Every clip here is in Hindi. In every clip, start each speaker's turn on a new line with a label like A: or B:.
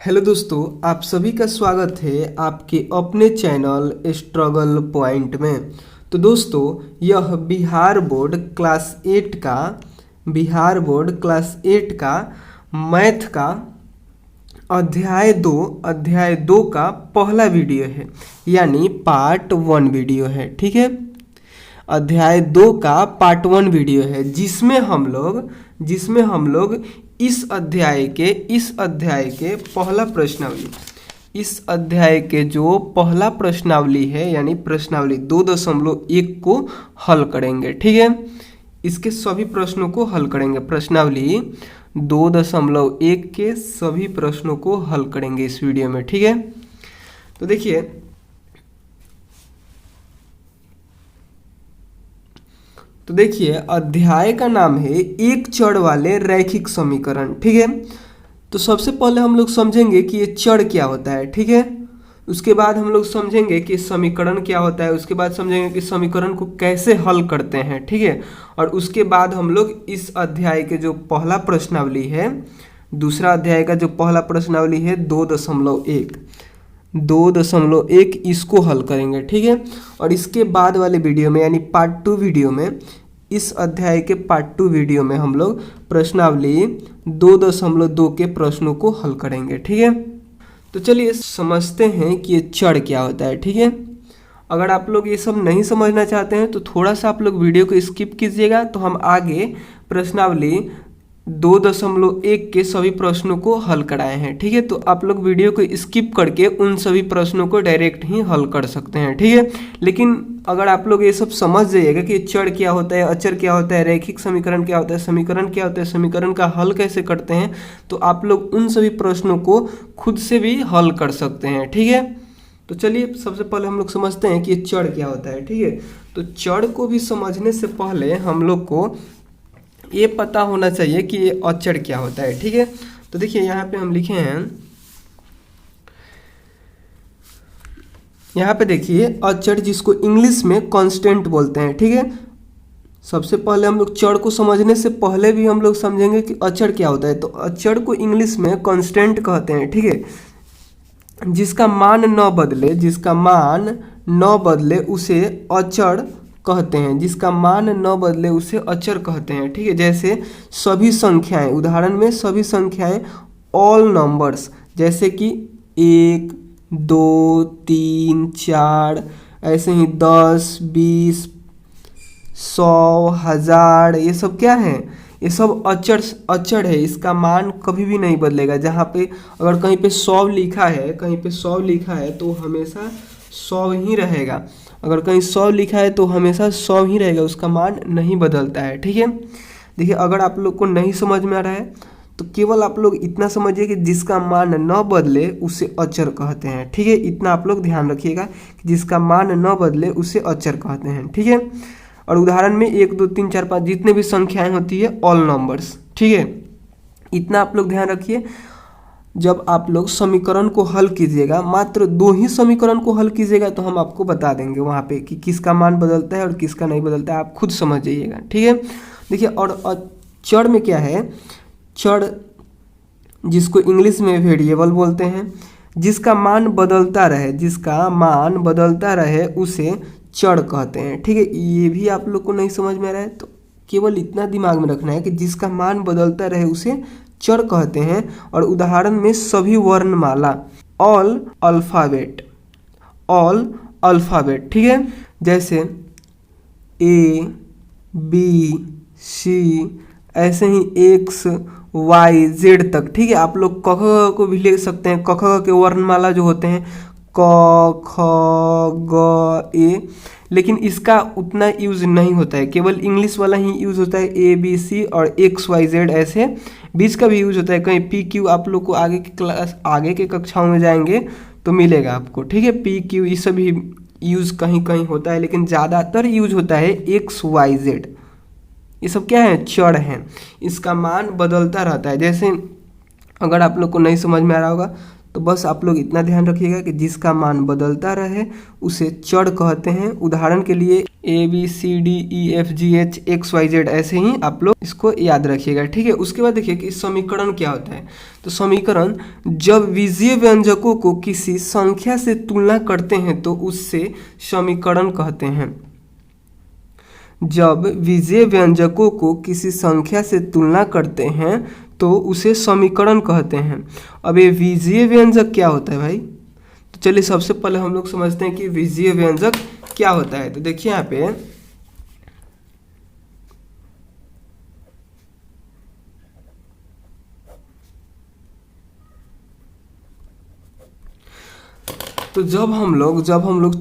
A: हेलो दोस्तों, आप सभी का स्वागत है आपके अपने चैनल स्ट्रगल पॉइंट में। तो दोस्तों, यह बिहार बोर्ड क्लास 8 का मैथ का अध्याय 2 का पहला वीडियो है, यानी पार्ट 1 वीडियो है। ठीक है, अध्याय 2 का पार्ट 1 वीडियो है जिसमें हम लोग इस अध्याय के पहला प्रश्नावली, इस अध्याय के जो पहला प्रश्नावली है यानी प्रश्नावली 2.1 को हल करेंगे। ठीक है, इसके सभी प्रश्नों को हल करेंगे। प्रश्नावली 2.1 के सभी प्रश्नों को हल करेंगे इस वीडियो में। ठीक है, तो देखिए अध्याय का नाम है एक चर वाले रैखिक समीकरण। ठीक है, तो सबसे पहले हम लोग समझेंगे कि ये चर क्या होता है। ठीक है, उसके बाद हम लोग समझेंगे कि समीकरण क्या होता है, उसके बाद समझेंगे कि समीकरण को कैसे हल करते हैं। ठीक है, और उसके बाद हम लोग इस अध्याय के जो पहला प्रश्नावली है, दूसरा अध्याय का जो पहला प्रश्नावली है 2.1 इसको हल करेंगे। ठीक है, और इसके बाद वाले वीडियो में यानी पार्ट 2 वीडियो में, इस अध्याय के पार्ट 2 वीडियो में हम लोग प्रश्नावली 2.2 के प्रश्नों को हल करेंगे। ठीक है, तो चलिए समझते हैं कि ये चर क्या होता है। ठीक है, अगर आप लोग ये सब नहीं समझना चाहते हैं तो थोड़ा सा आप लोग वीडियो को स्किप कीजिएगा, तो हम आगे प्रश्नावली 2.1 के सभी प्रश्नों को हल कराए हैं। ठीक है, तो आप लोग वीडियो को स्किप करके उन सभी प्रश्नों को डायरेक्ट ही हल कर सकते हैं। ठीक है, लेकिन अगर आप लोग ये सब समझ जाइएगा कि चर क्या होता है, अचर क्या होता है, रैखिक समीकरण क्या होता है, समीकरण क्या होता है, समीकरण का हल कैसे करते हैं, तो आप लोग उन सभी प्रश्नों को खुद से भी हल कर सकते हैं। ठीक है, तो चलिए सबसे पहले हम लोग समझते हैं कि चर क्या होता है। ठीक है, तो चर को भी समझने से पहले हम लोग को ये पता होना चाहिए कि ये अचर क्या होता है। ठीक है, तो देखिए यहाँ पे हम लिखे हैं, यहाँ पे देखिए अचर जिसको इंग्लिश में कांस्टेंट बोलते हैं। ठीक है, सबसे पहले हम लोग चर को समझने से पहले भी हम लोग समझेंगे कि अचर क्या होता है। तो अचर को इंग्लिश में कांस्टेंट कहते हैं। ठीक है, जिसका मान न बदले उसे अचर कहते हैं, जिसका मान न बदले उसे अचर कहते हैं। ठीक है, जैसे सभी संख्याएं, उदाहरण में सभी संख्याएं ऑल नंबर्स, जैसे कि 1 2 3 4, ऐसे ही 10 20 100 1000, ये सब क्या है, ये सब अचर है। इसका मान कभी भी नहीं बदलेगा। जहाँ पे अगर कहीं पे 100 लिखा है तो हमेशा 100 ही रहेगा। अगर कहीं 100 लिखा है तो हमेशा 100 ही रहेगा, उसका मान नहीं बदलता है। ठीक है, देखिए अगर आप लोग को नहीं समझ में आ रहा है तो केवल आप लोग इतना समझिए कि जिसका मान न बदले उसे अचर कहते हैं। ठीक है, इतना आप लोग ध्यान रखिएगा कि जिसका मान न बदले उसे अचर कहते हैं। ठीक है, और उदाहरण में 1 2 3 4 5 जितने भी संख्याएं होती है ऑल नंबर्स। ठीक है, इतना आप लोग ध्यान रखिए। जब आप लोग समीकरण को हल कीजिएगा, मात्र 2 ही समीकरण को हल कीजिएगा, तो हम आपको बता देंगे वहाँ पे कि किसका मान बदलता है और किसका नहीं बदलता है, आप खुद समझ जाइएगा। ठीक है, देखिए और चर में क्या है, चर जिसको इंग्लिश में वेरिएबल बोलते हैं, जिसका मान बदलता रहे उसे चर कहते हैं। ठीक है, ये भी आप लोग को नहीं समझ में आ रहा है तो केवल इतना दिमाग में रखना है कि जिसका मान बदलता रहे उसे चर कहते हैं। और उदाहरण में सभी वर्णमाला ऑल अल्फ़ाबेट। ठीक है, जैसे A B C, ऐसे ही X Y Z तक। ठीक है, आप लोग क ख को भी ले सकते हैं। क ख के वर्णमाला जो होते हैं क ख ग ए, लेकिन इसका उतना यूज़ नहीं होता है, केवल इंग्लिश वाला ही यूज़ होता है। A B C और X Y Z, ऐसे बीच का भी यूज़ होता है। कहीं P Q आप लोग को आगे के कक्षाओं में जाएंगे तो मिलेगा आपको। ठीक है, P Q ये सभी यूज़ कहीं कहीं होता है, लेकिन ज़्यादातर यूज़ होता है X Y Z। ये सब क्या है, चर हैं, इसका मान बदलता रहता है। जैसे अगर आप लोग को नहीं समझ में आ रहा होगा तो बस आप लोग इतना ध्यान रखिएगा कि जिसका मान बदलता रहे उसे चर कहते हैं। उदाहरण के लिए ABCDEFGH XYZ, ऐसे ही आप लोग इसको याद रखिएगा। ठीक है, उसके बाद देखिए कि समीकरण क्या होता है। तो तो समीकरण, जब बीजीय व्यंजकों को किसी संख्या से तुलना करते हैं तो उससे समीकरण कहते हैं। जब बीजीय व्यंजकों को किसी संख्या से तुलना करते हैं तो उसे समीकरण कहते हैं। अब ये बीजीय व्यंजक क्या होता है भाई? तो चलिए सबसे पहले हम लोग समझते हैं कि बीजीय व्यंजक क्या होता है। तो देखिए यहाँ पे तो जब हम लोग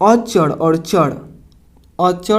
A: अचर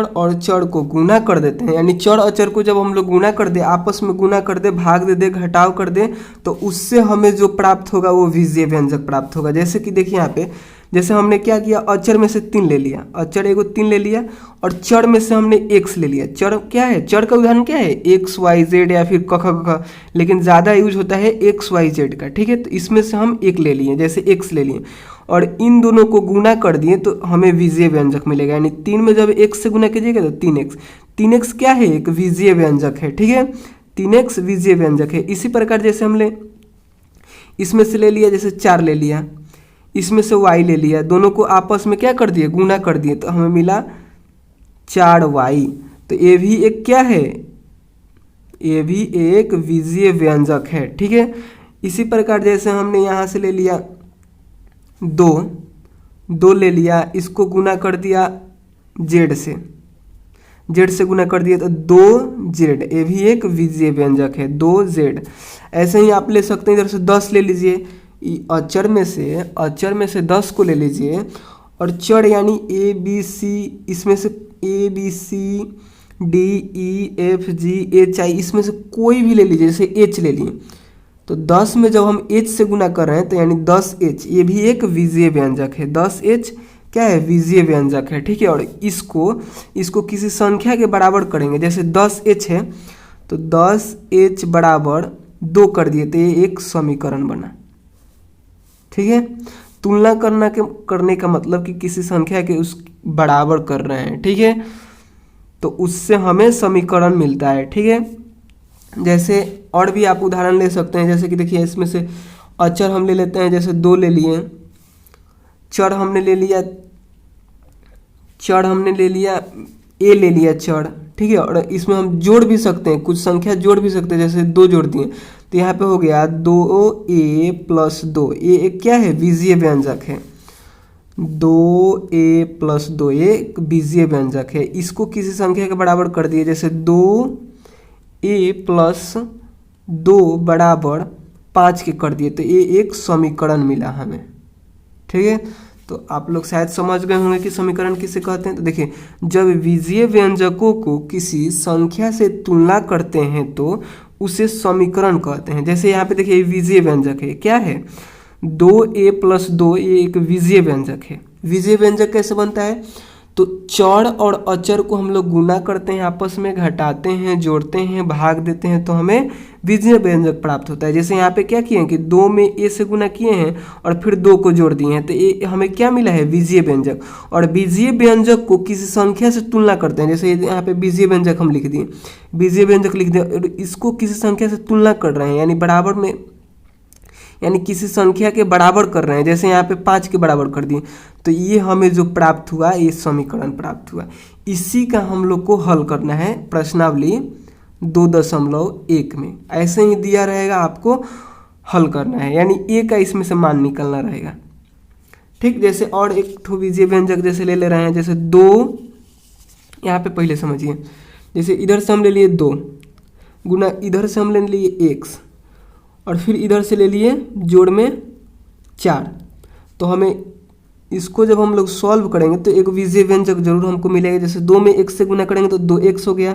A: और चर को गुना कर देते हैं, यानी चर अचर को जब हम लोग गुना कर दे, आपस में गुना कर दे, भाग दे, घटाव कर दे, तो उससे हमें जो प्राप्त होगा वो बीजीय व्यंजक प्राप्त होगा। जैसे कि देखिए यहाँ पे, जैसे हमने क्या किया, अचर में से 3 ले लिया, अचर एगो 3 ले लिया, और चर में से हमने x ले लिया। चर क्या है? चर का उदाहरण क्या है? x y z या फिर क ख ग, लेकिन ज़्यादा यूज होता है x y z का, ठीक है। तो इसमें से हम 1 ले लिए, जैसे x ले लिए, और इन दोनों को गुना कर दिए तो हमें बीजीय व्यंजक मिलेगा। यानी 3 में जब x से गुना कीजिएगा तो 3x, 3x क्या है? एक बीजीय व्यंजक है, ठीक है। 3x बीजीय व्यंजक है। इसी प्रकार जैसे हमने इसमें से ले लिया, जैसे 4 ले लिया, इसमें से y ले लिया, दोनों को आपस में क्या कर दिए? गुना कर दिए, तो हमें मिला 4y। तो ये भी एक क्या है? ये भी एक बीजीय व्यंजक है, ठीक है। इसी प्रकार जैसे हमने यहाँ से ले लिया 2 ले लिया, इसको गुना कर दिया z से गुना कर दिया तो 2z, ये भी एक बीजीय व्यंजक है, 2z। ऐसे ही आप ले सकते हैं, इधर से 10 ले लीजिए, अचर में से 10 को ले लीजिए, और चर यानी a b c, इसमें से a b c d e f g h i, इसमें से कोई भी ले लीजिए, जैसे h ले लिए, तो 10 में जब हम h से गुना कर रहे हैं तो यानी 10h, ये भी एक बीजीय व्यंजक है। 10h क्या है? बीजीय व्यंजक है, ठीक है। और इसको किसी संख्या के बराबर करेंगे, जैसे 10h है तो 10h बराबर 2 कर दिए तो ये एक समीकरण बना, ठीक है। तुलना करने का मतलब कि किसी संख्या के उस बराबर कर रहे हैं, ठीक है, तो उससे हमें समीकरण मिलता है, ठीक है। जैसे और भी आप उदाहरण ले सकते हैं, जैसे कि देखिए इसमें से अचर हम ले लेते हैं, जैसे 2 ले लिए, चर हमने ले लिया a ले लिया चर, ठीक है। और इसमें हम जोड़ भी सकते हैं, कुछ संख्या जोड़ भी सकते हैं, जैसे 2 जोड़ दिए तो यहाँ पे हो गया 2a प्लस 2, ये एक क्या है? बीजीय व्यंजक है। 2a प्लस 2 ये एक बीजीय व्यंजक है। इसको किसी संख्या के बराबर कर दिए, जैसे 2a प्लस 2 बराबर 5 के कर दिए तो ये एक समीकरण मिला हमें, ठीक है। तो आप लोग शायद समझ गए होंगे कि समीकरण किसे कहते हैं। तो देखिए, जब बीजीय व्यंजकों को किसी संख्या से तुलना करते हैं तो उसे समीकरण कहते हैं। जैसे यहाँ पे देखिए बीजीय व्यंजक है, क्या है? 2a प्लस 2, ये एक बीजीय व्यंजक है। बीजीय व्यंजक कैसे बनता है? तो चर और अचर को हम लोग गुना करते हैं, आपस में घटाते हैं, जोड़ते हैं, भाग देते हैं, तो हमें बीजीय व्यंजक प्राप्त होता है। जैसे यहाँ पे क्या किए हैं कि 2 में a से गुना किए हैं और फिर 2 को जोड़ दिए हैं, तो ये हमें क्या मिला है? बीजीय व्यंजक। और बीजीय व्यंजक को किसी संख्या से तुलना करते हैं, जैसे यहाँ पे बीजीय व्यंजक हम लिख दिए, बीजीय व्यंजक लिख दिए, और इसको किसी संख्या से तुलना कर रहे हैं, यानी बराबर में, यानी किसी संख्या के बराबर कर रहे हैं, जैसे यहाँ पे 5 के बराबर कर दिए, तो ये हमें जो प्राप्त हुआ, ये समीकरण प्राप्त हुआ। इसी का हम लोग को हल करना है प्रश्नावली 2.1 में। ऐसे ही दिया रहेगा, आपको हल करना है, यानी ए का इसमें से मान निकलना रहेगा, ठीक। जैसे और एक ठो बीजीय व्यंजक जैसे ले रहे हैं, जैसे 2, यहाँ पे पहले समझिए, जैसे इधर से हम ले लिए 2 गुना, इधर से हम ले लिए x, और फिर इधर से ले लिए जोड़ में 4, तो हमें इसको जब हम लोग सॉल्व करेंगे तो एक बीजीय व्यंजक जरूर हमको मिलेगा। जैसे 2 में x से गुना करेंगे तो 2x हो गया,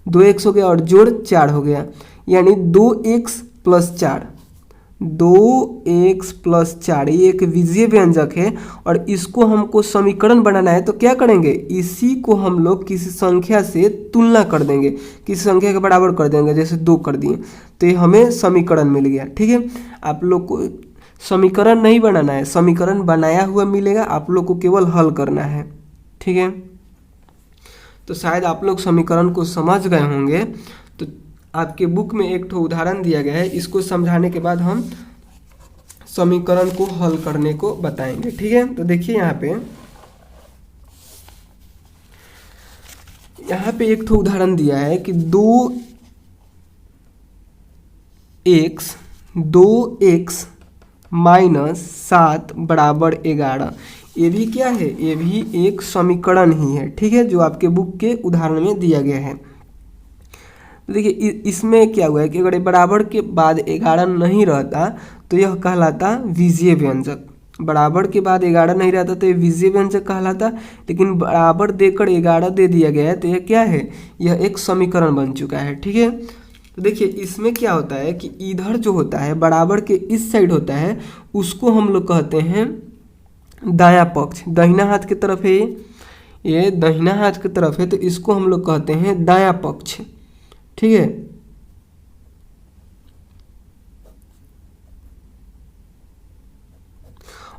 A: 2x हो गया, और जोड़ 4 हो गया, यानी 2x प्लस 4, 2x प्लस 4, ये एक बीजीय व्यंजक है। और इसको हमको समीकरण बनाना है, तो क्या करेंगे? इसी को हम लोग किसी संख्या से तुलना कर देंगे, किसी संख्या के बराबर कर देंगे, जैसे 2 कर दिए, तो ये हमें समीकरण मिल गया, ठीक है। आप लोग को समीकरण नहीं बनाना है, समीकरण बनाया हुआ मिलेगा, आप लोग को केवल हल करना है, ठीक है। तो शायद आप लोग समीकरण को समझ गए होंगे। तो आपके बुक में एक ठो उदाहरण दिया गया है, इसको समझाने के बाद हम समीकरण को हल करने को बताएंगे। ठीक है, तो देखिए यहाँ पे एक ठो उदाहरण दिया है कि 2x माइनस 7 बराबर 11। ये भी क्या है, ये भी एक समीकरण ही है। ठीक है, जो आपके बुक के उदाहरण में दिया गया है। तो देखिए इसमें क्या हुआ है कि अगर बराबर के बाद 11 नहीं रहता तो यह कहलाता विजीय व्यंजक। बराबर के बाद 11 नहीं रहता तो यह विजीय व्यंजक कहलाता, लेकिन बराबर देकर 11 दे दिया गया है तो यह क्या है, यह एक समीकरण बन चुका है। ठीक है, तो देखिए इसमें क्या होता है कि इधर जो होता है बराबर के इस साइड होता है, उसको हम लोग कहते हैं दायां पक्ष। दाहिना हाथ की तरफ है, ये दाहिना हाथ की तरफ है, तो इसको हम लोग कहते हैं दायां पक्ष। ठीक है,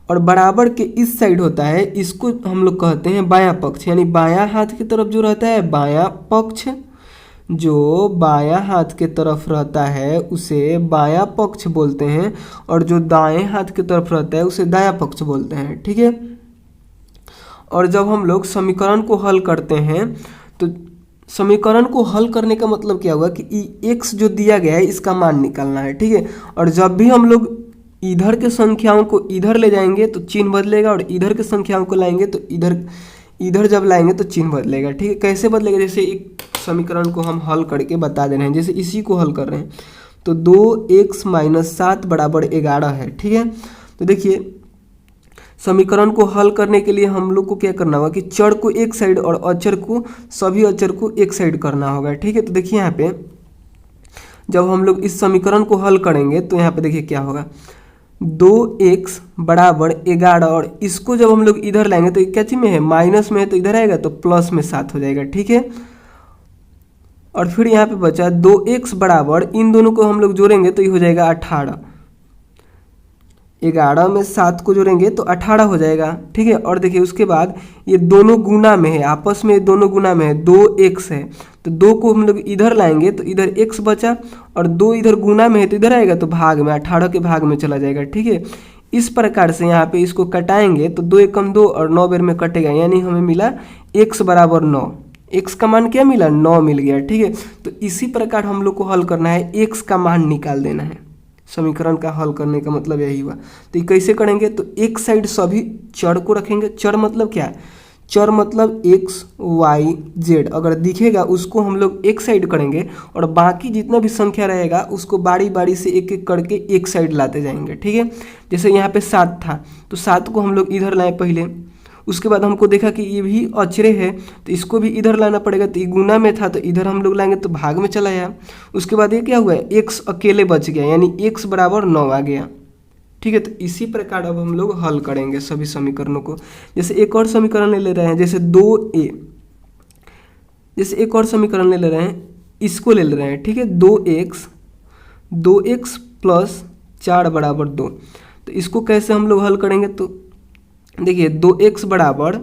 A: और बराबर के इस साइड होता है, इसको हम लोग कहते हैं बायां पक्ष। यानी बायां हाथ की तरफ जो रहता है बायां पक्ष, जो बायां हाथ के तरफ रहता है उसे बायां पक्ष बोलते हैं, और जो दाएं हाथ की तरफ रहता है उसे दायां पक्ष बोलते हैं। ठीक है, और जब हम लोग समीकरण को हल करते हैं तो समीकरण को हल करने का मतलब क्या हुआ कि x जो दिया गया है इसका मान निकालना है। ठीक है, और जब भी हम लोग इधर के संख्याओं को इधर ले जाएंगे तो चिन्ह बदलेगा, और इधर के संख्याओं को लाएंगे तो इधर जब लाएंगे तो चिन्ह बदलेगा। ठीक है, कैसे बदलेगा, जैसे एक समीकरण को हम हल करके बता दे रहे हैं, जैसे इसी को हल कर रहे हैं तो 2x माइनस 7 बराबर 11 है। ठीक है, तो देखिए समीकरण को हल करने के लिए हम लोग को क्या करना होगा कि चर को एक साइड और अचर को, सभी अचर को एक साइड करना होगा। ठीक है, तो देखिए यहाँ पे जब हम लोग इस समीकरण को हल करेंगे तो यहाँ पे देखिए क्या होगा, 2x बराबर 11, और इसको जब हम लोग इधर लाएंगे तो क्या चीज में है, माइनस में है, तो इधर आएगा तो प्लस में 7 हो जाएगा। ठीक है, और फिर यहाँ पे बचा 2x बराबर, इन दोनों को हम लोग जोड़ेंगे तो ये हो जाएगा 18। 11 में 7 को जोड़ेंगे तो 18 हो जाएगा। ठीक है, और देखिए उसके बाद ये दोनों गुना में है, आपस में दोनों गुना में है, 2x है, तो 2 को हम लोग इधर लाएंगे तो इधर x बचा, और 2 इधर गुना में है तो इधर आएगा तो भाग में, 18 के भाग में चला जाएगा। ठीक है, इस प्रकार से यहाँ पे इसको कटाएंगे तो 2 एकम 2 और 9 बेर में कटेगा, यानी हमें मिला x बराबर 9। x का मान क्या मिला, 9 मिल गया। ठीक है, तो इसी प्रकार हम लोग को हल करना है, x का मान निकाल देना है। समीकरण का हल करने का मतलब यही हुआ। तो ये कैसे करेंगे, तो एक साइड सभी चर को रखेंगे। चर मतलब क्या है, चर मतलब x y z अगर दिखेगा उसको हम लोग एक साइड करेंगे, और बाकी जितना भी संख्या रहेगा उसको बारी बारी से एक एक करके एक साइड लाते जाएंगे। ठीक है, जैसे यहाँ पे 7 था तो 7 को हम लोग इधर लाए पहले, उसके बाद हमको देखा कि ये भी अचरे है तो इसको भी इधर लाना पड़ेगा, तो ये गुना में था तो इधर हम लोग लाएंगे तो भाग में चला आया। उसके बाद ये क्या हुआ है, x अकेले बच गया, यानी x बराबर 9 आ गया। ठीक है, तो इसी प्रकार अब हम लोग हल करेंगे सभी समीकरणों को। जैसे एक और समीकरण ले रहे हैं, जैसे 2a, जैसे एक और समीकरण ले रहे हैं, इसको ले रहे हैं। ठीक है, 2x प्लस 4 बराबर 2। तो इसको कैसे हम लोग हल करेंगे, तो देखिए 2x बराबर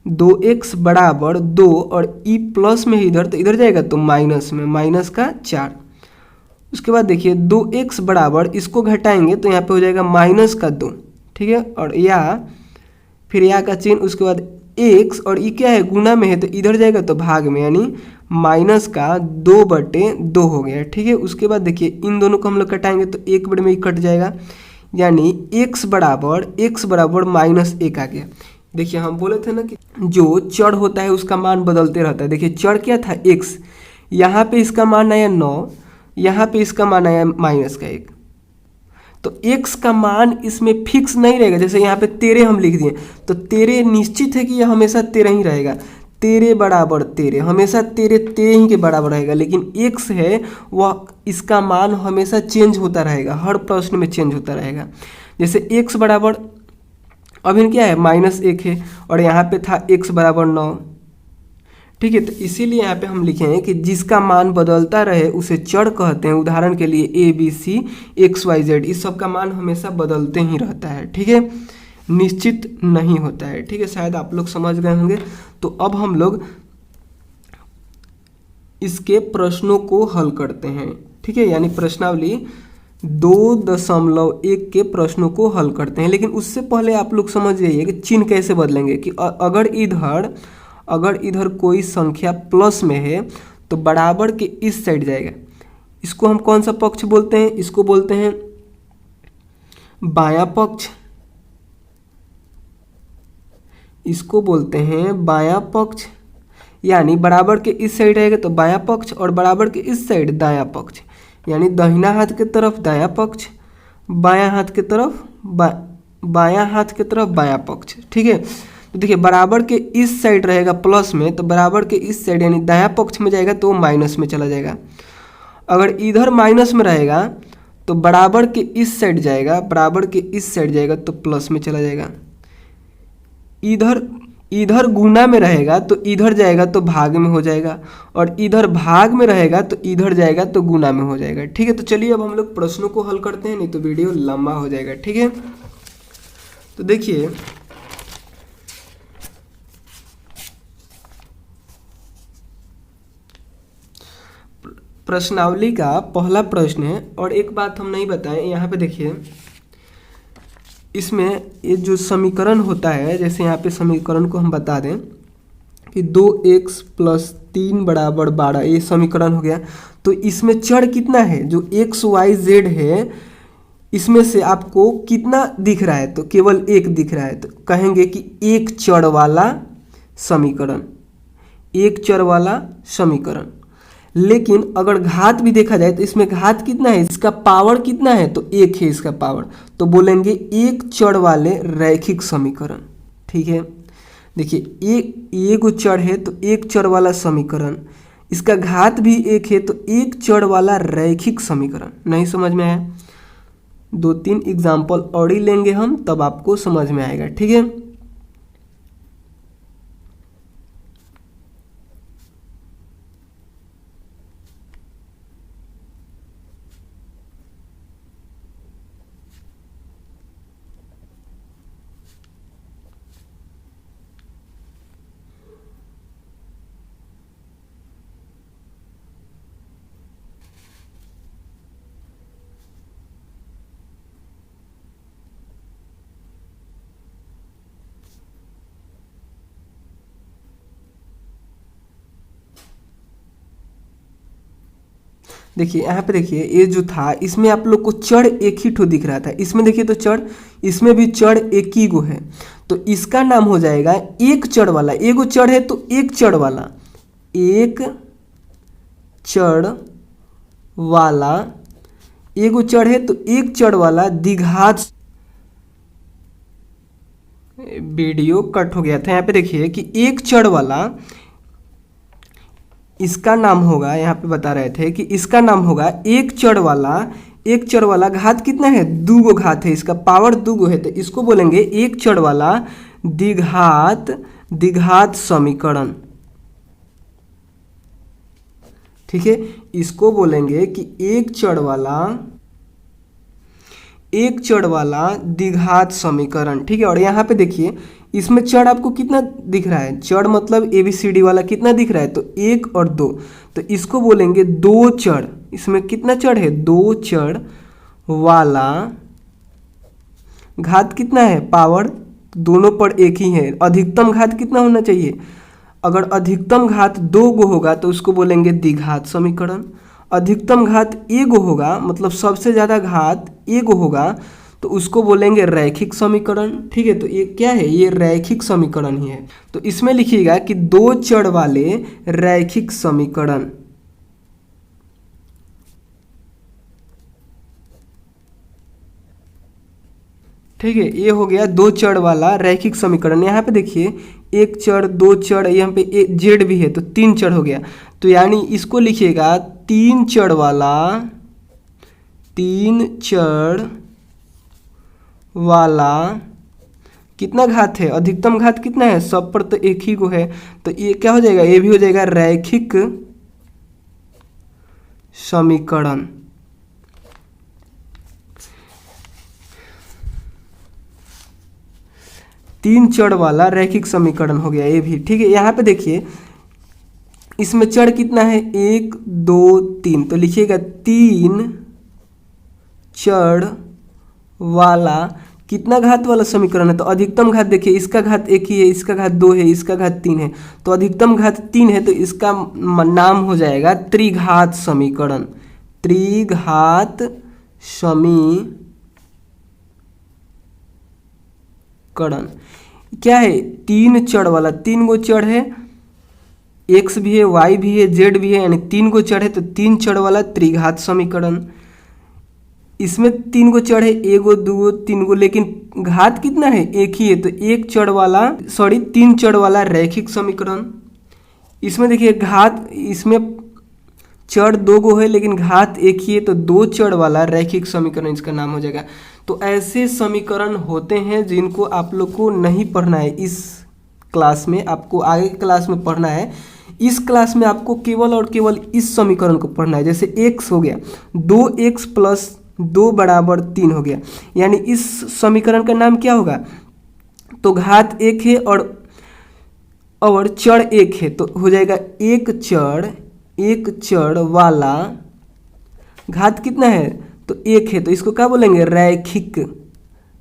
A: 2, और e प्लस में इधर तो इधर जाएगा तो माइनस में, माइनस का 4। उसके बाद देखिए 2x बराबर, इसको घटाएंगे तो यहाँ पे हो जाएगा माइनस का 2। ठीक है, और या फिर या का चिन्ह, उसके बाद x, और e क्या है, गुना में है तो इधर जाएगा तो भाग में, यानी माइनस का 2/2 हो गया। ठीक है, उसके बाद देखिए इन दोनों को हम लोग कटाएंगे तो 1 बड़े में ही कट जाएगा, यानी x बराबर -1 आ गया। देखिए हम बोले थे ना कि जो चर होता है उसका मान बदलते रहता है। देखिए चर क्या था, x, यहाँ पे इसका मान आया 9, यहाँ पे इसका मान आया -1, तो x का मान इसमें फिक्स नहीं रहेगा। जैसे यहाँ पे 13 हम लिख दिए तो 13 निश्चित है कि यह हमेशा 13 ही रहेगा, 13 बराबर 13, हमेशा 13 ही के बराबर रहेगा। लेकिन x है वह, इसका मान हमेशा चेंज होता रहेगा, हर प्रश्न में चेंज होता रहेगा। जैसे x बराबर अभी क्या है, -1 है, और यहाँ पे था x बराबर 9। ठीक है, तो इसीलिए यहाँ पे हम लिखे हैं कि जिसका मान बदलता रहे उसे चर कहते हैं। उदाहरण के लिए a b c x y z, इस सब का मान हमेशा बदलते ही रहता है। ठीक है, निश्चित नहीं होता है। ठीक है, शायद आप लोग समझ गए होंगे। तो अब हम लोग इसके प्रश्नों को हल करते हैं। ठीक है, यानी प्रश्नावली 2.1 के प्रश्नों को हल करते हैं। लेकिन उससे पहले आप लोग समझ जाइए कि चिन्ह कैसे बदलेंगे कि अगर इधर कोई संख्या प्लस में है तो बराबर के इस साइड जाएगा। इसको हम कौन सा पक्ष बोलते हैं? इसको बोलते हैं बायां पक्ष। इसको बोलते हैं बायां पक्ष, यानी बराबर के इस साइड रहेगा तो बायां पक्ष और बराबर के इस साइड दायां पक्ष, यानी दाहिना हाथ की तरफ दायां पक्ष, बायां हाथ की तरफ बायां हाथ की तरफ बायां पक्ष। ठीक है, तो देखिए बराबर के इस साइड रहेगा प्लस में, तो बराबर के इस साइड यानी दायां पक्ष में जाएगा तो माइनस में चला जाएगा। अगर इधर माइनस में रहेगा तो बराबर के इस साइड जाएगा, बराबर के इस साइड जाएगा तो प्लस में चला जाएगा। इधर गुना में रहेगा तो इधर जाएगा तो भाग में हो जाएगा, और इधर भाग में रहेगा तो इधर जाएगा तो गुना में हो जाएगा। ठीक है, तो चलिए अब हम लोग प्रश्नों को हल करते हैं, नहीं तो वीडियो लंबा हो जाएगा। ठीक है, तो देखिए प्रश्नावली का पहला प्रश्न है, और एक बात हम नहीं बताएं, यहाँ पे देखिए इसमें ये जो समीकरण होता है, जैसे यहाँ पे समीकरण को हम बता दें कि 2x + 3 = 12, ये समीकरण हो गया। तो इसमें चर कितना है? जो x y z है, इसमें से आपको कितना दिख रहा है? तो केवल एक दिख रहा है, तो कहेंगे कि एक चर वाला समीकरण, एक चर वाला समीकरण। लेकिन अगर घात भी देखा जाए तो इसमें घात कितना है? इसका पावर कितना है? तो एक है इसका पावर, तो बोलेंगे एक चर वाले रैखिक समीकरण। ठीक है, देखिए एक चर है तो एक चर वाला समीकरण, इसका घात भी एक है तो एक चर वाला रैखिक समीकरण। नहीं समझ में आया? 2-3 एग्जाम्पल और ही लेंगे हम, तब आपको समझ में आएगा। ठीक है, देखिए यहाँ पे देखिए ये जो था इसमें आप लोग को चर एक ही ठो दिख रहा था, इसमें देखिए तो चर, इसमें भी चर एक ही गो है, तो इसका नाम हो जाएगा एक चर वाला। एगो चर है तो एक चर वाला, एक चर वाला, एगो चर है तो एक चर वाला द्विघात। वीडियो कट हो गया था, यहाँ पे देखिए कि एक चर वाला, इसका नाम होगा, यहाँ पे बता रहे थे कि इसका नाम होगा एक चर वाला। एक चर वाला घात कितना है? 2 गो घात है, इसका पावर 2 गो है, तो इसको बोलेंगे एक चर वाला द्विघात समीकरण। ठीक है, इसको बोलेंगे कि एक चर वाला द्विघात समीकरण। ठीक है, और यहाँ पे देखिए इसमें चर आपको कितना दिख रहा है? चर मतलब ABCD वाला कितना दिख रहा है? तो 1 और 2, तो इसको बोलेंगे 2 चर। इसमें कितना चर है? 2 चर वाला, घात कितना है? पावर दोनों पर एक ही है। अधिकतम घात कितना होना चाहिए? अगर अधिकतम घात 2 गो होगा तो उसको बोलेंगे द्विघात समीकरण। अधिकतम घात 1 गो होगा, मतलब सबसे ज़्यादा घात 1 गो होगा, तो उसको बोलेंगे रैखिक समीकरण। ठीक है, तो ये क्या है? ये रैखिक समीकरण ही है। तो इसमें लिखिएगा कि 2 चर वाले रैखिक समीकरण। ठीक है, ये हो गया 2 चर वाला रैखिक समीकरण। यहाँ पे देखिए एक चर, 2 चर, यहाँ पे जेड भी है तो 3 चर हो गया, तो यानी इसको लिखिएगा 3 चर वाला कितना घात है? अधिकतम घात कितना है? सब पर तो एक ही को है, तो ये क्या हो जाएगा? ये भी हो जाएगा रैखिक समीकरण। तीन चर वाला रैखिक समीकरण हो गया ये भी। ठीक है, यहाँ पे देखिए इसमें चर कितना है, 1 2 3, तो लिखिएगा 3 चर वाला कितना घात वाला समीकरण है। तो अधिकतम घात देखिए, इसका घात 1 ही है, इसका घात 2 है, इसका घात 3 है, तो अधिकतम घात 3 है, तो इसका नाम हो जाएगा त्रिघात समीकरण। त्रिघात समीकरण क्या है, 3 चर वाला, 3 गो चर है, x भी है, y भी है, z भी है, यानी 3 गो चर है, तो 3 चर वाला त्रिघात समीकरण। इसमें 3 गो चर है, 1 गो 2 गो 3 गो, लेकिन घात कितना है, 1 ही है, तो 3 चर वाला रैखिक समीकरण। इसमें देखिए घात, इसमें चर 2 गो है लेकिन घात 1 ही है, तो 2 चर वाला रैखिक समीकरण इसका नाम हो जाएगा। तो ऐसे समीकरण होते हैं जिनको आप लोग को नहीं पढ़ना है इस क्लास में, आपको आगे की क्लास में पढ़ना है। इस क्लास में आपको केवल और केवल इस समीकरण को पढ़ना है। जैसे x हो गया, 2x + 2 = 3 हो गया, यानी इस समीकरण का नाम क्या होगा, तो घात 1 है और चर 1 है, तो हो जाएगा एक चर वाला, घात कितना है, तो 1 है, तो इसको क्या बोलेंगे,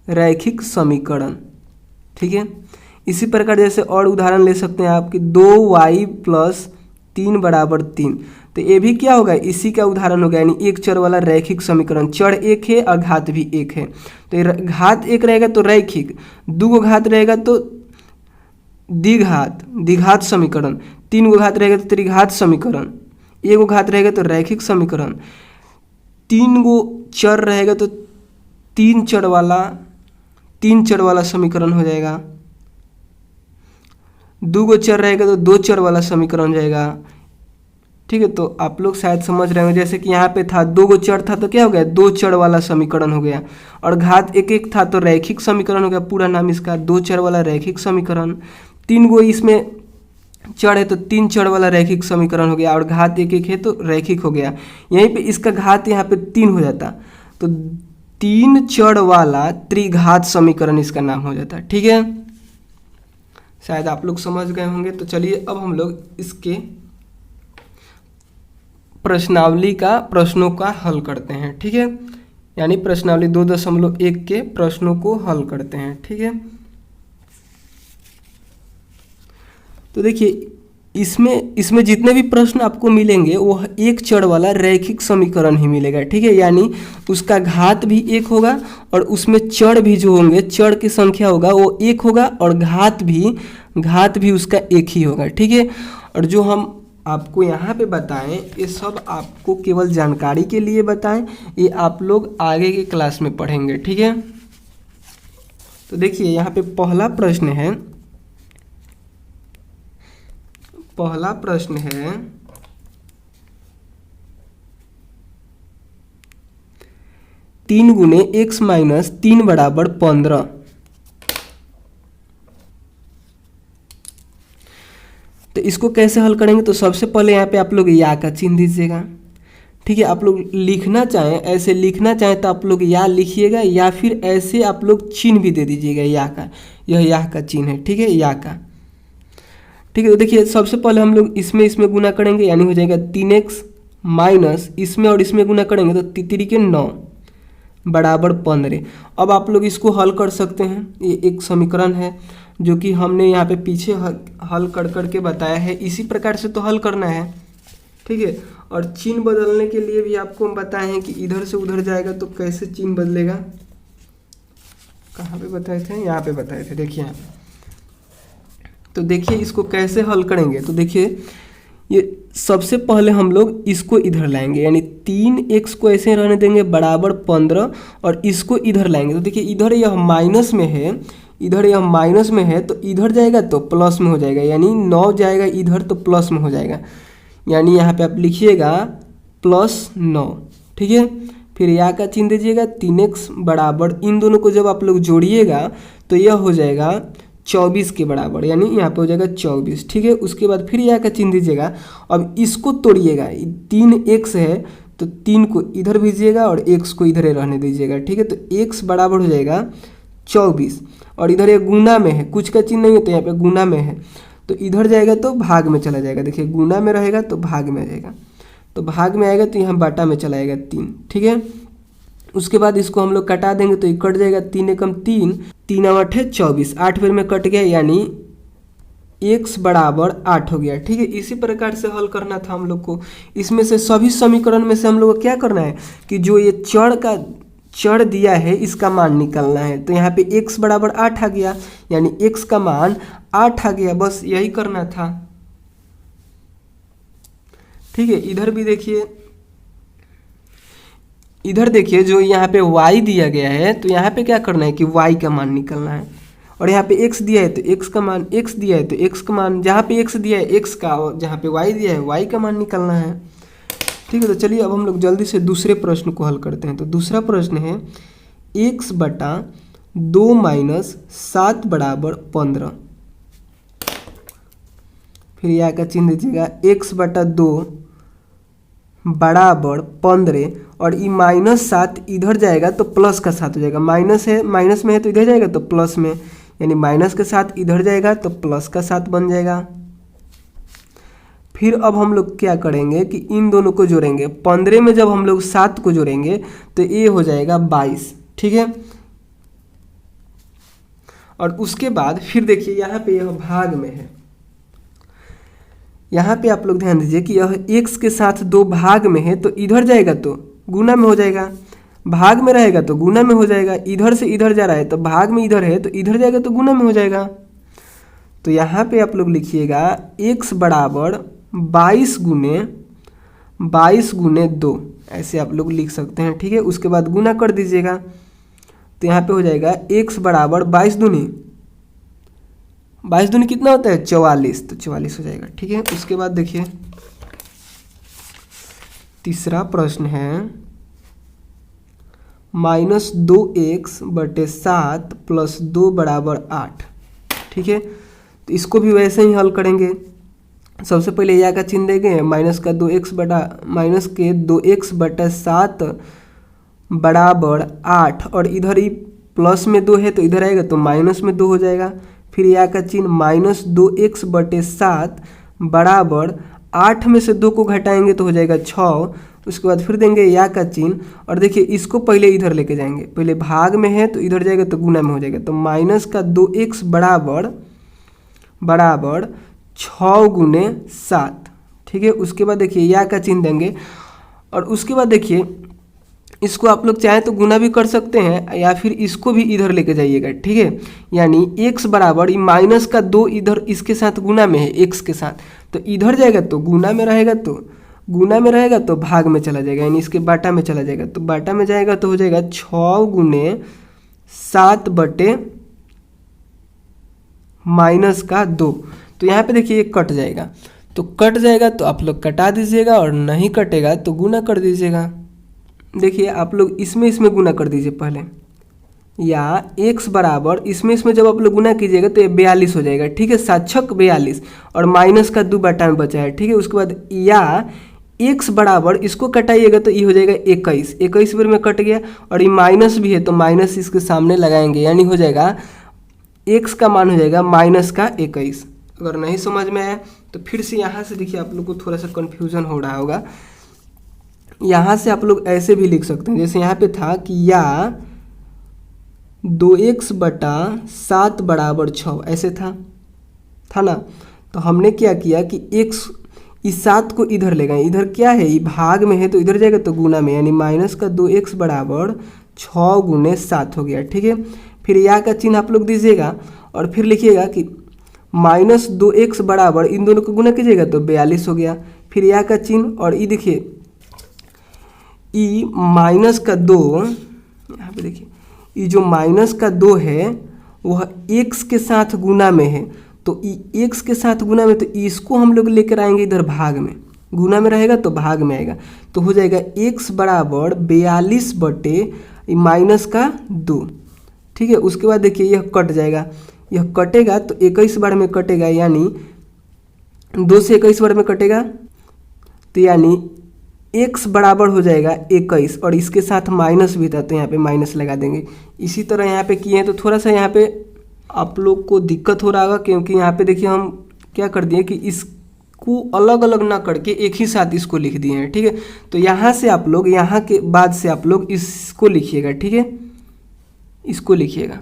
A: रैखिक समीकरण। ठीक है, इसी प्रकार जैसे और उदाहरण ले सकते हैं आपकी 2y + 3 = 3, तो ये भी क्या होगा, इसी का उदाहरण होगा, यानी एक चर वाला रैखिक समीकरण। चर 1 है और घात भी 1 है, तो घात 1 रहेगा तो रैखिक, 2 गो घात रहेगा तो द्विघात समीकरण, 3 गो घात रहेगा तो त्रिघात समीकरण, 1 गो घात रहेगा तो रैखिक समीकरण, 3 गो चर रहेगा तो 3 चर वाला समीकरण हो जाएगा, 2 गो चर रहेगा तो 2 चर वाला समीकरण हो जाएगा। ठीक है, तो आप लोग शायद समझ रहे होंगे, जैसे कि यहाँ पे था 2 गो चर था तो क्या हो गया, 2 चर वाला समीकरण हो गया, और घात 1 था तो रैखिक समीकरण हो गया, पूरा नाम इसका 2 चर वाला रैखिक समीकरण। 3 गो इसमें चर है तो 3 चर वाला रैखिक समीकरण हो गया, और घात 1 है तो रैखिक हो गया। यहीं पे इसका घात यहाँ पे 3 हो जाता, तो 3 चर वाला त्रिघात समीकरण इसका नाम हो जाता। ठीक है, शायद आप लोग समझ गए होंगे। तो चलिए अब हम लोग इसके प्रश्नावली का प्रश्नों का हल करते हैं। ठीक है, यानी प्रश्नावली 2.1 के प्रश्नों को हल करते हैं। ठीक है, तो देखिए इसमें जितने भी प्रश्न आपको मिलेंगे वो एक चर वाला रैखिक समीकरण ही मिलेगा। ठीक है, यानी उसका घात भी 1 होगा और उसमें चर भी जो होंगे, चर की संख्या होगा वो 1 होगा, और घात भी उसका 1 ही होगा। ठीक है, और जो हम आपको यहाँ पे बताएं ये सब आपको केवल जानकारी के लिए बताएं, ये आप लोग आगे के क्लास में पढ़ेंगे। ठीक है, तो देखिए यहाँ पे पहला प्रश्न है 3 × x - 3 = 15। तो इसको कैसे हल करेंगे, तो सबसे पहले यहाँ पे आप लोग या का चिन्ह दीजिएगा। ठीक है, आप लोग लिखना चाहें, ऐसे लिखना चाहें तो आप लोग या लिखिएगा, या फिर ऐसे आप लोग चिन्ह भी दे दीजिएगा या का, यह या का चिन्ह है। ठीक है, या का। ठीक है, तो देखिए सबसे पहले हम लोग इसमें गुना करेंगे, यानी हो जाएगा 3x माइनस इसमें और इसमें गुना करेंगे तो 3 के 9 = 15। अब आप लोग इसको हल कर सकते हैं, ये एक समीकरण है जो कि हमने यहाँ पे पीछे हल कर के बताया है, इसी प्रकार से तो हल करना है। ठीक है, और चिन्ह बदलने के लिए भी आपको हम बताए हैं कि इधर से उधर जाएगा तो कैसे चिन्ह बदलेगा, कहाँ पे बताए थे, यहाँ पे बताए थे, देखिए यहाँ पे। तो देखिए इसको कैसे हल करेंगे, तो देखिए ये सबसे पहले हम लोग इसको इधर लाएंगे, यानी 3x को ऐसे रहने देंगे बराबर 15, और इसको इधर लाएंगे। तो देखिए इधर यह माइनस में है, इधर यह माइनस में है, तो इधर जाएगा तो प्लस में हो जाएगा, यानी 9 जाएगा इधर तो प्लस में हो जाएगा, यानी यहाँ पे आप लिखिएगा +9। ठीक है, फिर या का चिन्ह दीजिएगा, 3x बराबर, इन दोनों को जब आप लोग जोड़िएगा तो यह हो जाएगा 24 के बराबर, यानी यहाँ पे हो जाएगा 24। ठीक है, उसके बाद फिर या का चिन्ह दीजिएगा। अब इसको तोड़िएगा, 3x है तो 3 को इधर भेजिएगा और x को इधर रहने दीजिएगा। ठीक है, तो x बराबर हो जाएगा 24, और इधर ये गुना में है, कुछ का चिन्ह नहीं है तो यहाँ पे गुना में है, तो तो इधर जाएगा तो भाग में चला जाएगा। देखिए गुना में रहेगा तो भाग में आ जाएगा, तो भाग में आएगा तो यहाँ बाटा में चला आएगा 3। ठीक है, उसके बाद इसको हम लोग कटा देंगे तो ये कट जाएगा। 3 एकम 3, 3 8 है 24, 8 फिर में कट गया यानी x बराबर 8 हो गया। ठीक है, इसी प्रकार से हल करना था हम लोग को। इसमें से सभी समीकरण में से हम लोग को क्या करना है कि जो ये चर दिया है इसका मान निकालना है। तो यहाँ पे x बराबर 8 आ गया, यानी x का मान 8 आ गया, बस यही करना था। ठीक है, इधर भी देखिए, इधर देखिए जो यहाँ पे y दिया गया है तो यहाँ पे क्या करना है कि y का मान निकालना है, और यहाँ पे x दिया है तो x का मान, x दिया है तो x का मान, जहाँ पे x दिया है x का, और जहाँ पे y दिया है y का मान निकालना है। ठीक है, तो चलिए अब हम लोग जल्दी से दूसरे प्रश्न को हल करते हैं। तो दूसरा प्रश्न है x बटा 2 माइनस 7 बराबर 15। फिर यहाँ का चिन्ह दीजिएगा, x बटा 2 बराबर 15, और ये -7 इधर जाएगा तो प्लस का 7 हो जाएगा। माइनस है, माइनस में है तो इधर जाएगा तो प्लस में, यानी माइनस के 7 इधर जाएगा तो प्लस का 7 बन जाएगा। फिर अब हम लोग क्या करेंगे कि इन दोनों को जोड़ेंगे। 15 में जब हम लोग 7 को जोड़ेंगे तो ये हो जाएगा 22। ठीक है, और उसके बाद फिर देखिए यहाँ पे यह भाग में है। यहाँ पे आप लोग ध्यान दीजिए कि यह x के साथ 2 भाग में है तो इधर जाएगा तो गुना में हो जाएगा, भाग में रहेगा तो गुना में हो जाएगा। इधर से इधर जा रहा है तो भाग में इधर है तो इधर जाएगा तो गुना में हो जाएगा। तो यहाँ पे आप लोग लिखिएगा x बराबर 22 गुने 2, ऐसे आप लोग लिख सकते हैं। ठीक है, उसके बाद गुना कर दीजिएगा तो यहाँ पे हो जाएगा x बराबर 22 दूनी कितना होता है 44, तो 44 हो जाएगा। ठीक है, उसके बाद देखिए तीसरा प्रश्न है -2x बटे 7 प्लस 2 बराबर 8। ठीक है, तो इसको भी वैसे ही हल करेंगे। सबसे पहले या का चिन्ह देंगे, माइनस के 2x बटा 7 बराबर 8, और इधर ही प्लस में 2 है तो इधर आएगा तो माइनस में 2 हो जाएगा। फिर या का चिन्ह -2x बटे 7 बराबर 8 में से 2 को घटाएंगे तो हो जाएगा 6। उसके बाद फिर देंगे या का चिन्ह, और देखिए इसको पहले इधर लेके जाएंगे, पहले भाग में है तो इधर जाएगा तो गुना में हो जाएगा। तो माइनस का 2x बराबर 6 गुने 7। ठीक है, उसके बाद देखिए या का चिन्ह देंगे, और उसके बाद देखिए इसको आप लोग चाहें तो गुना भी कर सकते हैं या फिर इसको भी इधर लेके जाइएगा। ठीक है, यानी x बराबर ये माइनस का 2 इधर इसके साथ गुना में है x के साथ, तो इधर जाएगा तो गुना में रहेगा तो भाग में चला जाएगा, यानी इसके बाटा में चला जाएगा। तो बाटा में जाएगा तो हो जाएगा 6 गुने 7 बटे माइनस का 2। तो यहाँ पे देखिए ये कट जाएगा, तो कट जाएगा तो आप लोग कटा दीजिएगा, और नहीं कटेगा तो गुना कर दीजिएगा। देखिए आप लोग इसमें गुना कर दीजिए पहले, या x बराबर इसमें जब आप लोग गुना कीजिएगा तो ये 42 हो जाएगा। ठीक है, 7 छक 42, और माइनस का 2 बाटा में बचा है। ठीक है, उसके बाद या x बराबर इसको कटाइएगा तो ये हो जाएगा 21, 21 बार में कट गया, और ये माइनस भी है तो माइनस इसके सामने लगाएंगे, यानी हो जाएगा x का मान हो जाएगा -21। अगर नहीं समझ में आया तो फिर से यहाँ से देखिए, आप लोग को थोड़ा सा कन्फ्यूज़न हो रहा होगा। यहाँ से आप लोग ऐसे भी लिख सकते हैं, जैसे यहाँ पे था कि या 2x बटा 7 बराबर 6, ऐसे था ना। तो हमने क्या किया कि x इस 7 को इधर ले गए, इधर क्या है ये भाग में है तो इधर जाएगा तो गुना में, यानी माइनस का 2x बराबर 6 गुने 7 हो गया। ठीक है, फिर या का चिन्ह आप लोग दीजिएगा, और फिर लिखिएगा कि -2x बराबर इन दोनों को गुना कीजिएगा तो 42 हो गया। फिर या का चिन्ह, और ये देखिए ई माइनस का 2, यहाँ पे देखिए ये जो माइनस का 2 है वह x के साथ गुना में है, तो x के साथ गुना में, तो इसको हम लोग लेकर आएंगे इधर भाग में, गुना में रहेगा तो भाग में आएगा, तो हो जाएगा x बराबर 42 बटे माइनस का 2। ठीक है, उसके बाद देखिए यह कट जाएगा, यह कटेगा तो 21 बार में कटेगा, यानी 2 से 21 बार में कटेगा, तो यानी x बराबर हो जाएगा 21, और इसके साथ माइनस भी था तो यहाँ पे माइनस लगा देंगे। इसी तरह यहाँ पे किए हैं तो थोड़ा सा यहाँ पे आप लोग को दिक्कत हो रहा होगा, क्योंकि यहाँ पे देखिए हम क्या कर दिए कि इसको अलग अलग ना करके एक ही साथ इसको लिख दिए हैं, ठीक है। तो यहाँ से आप लोग, यहाँ के बाद से आप लोग इसको लिखिएगा, ठीक है, इसको लिखिएगा।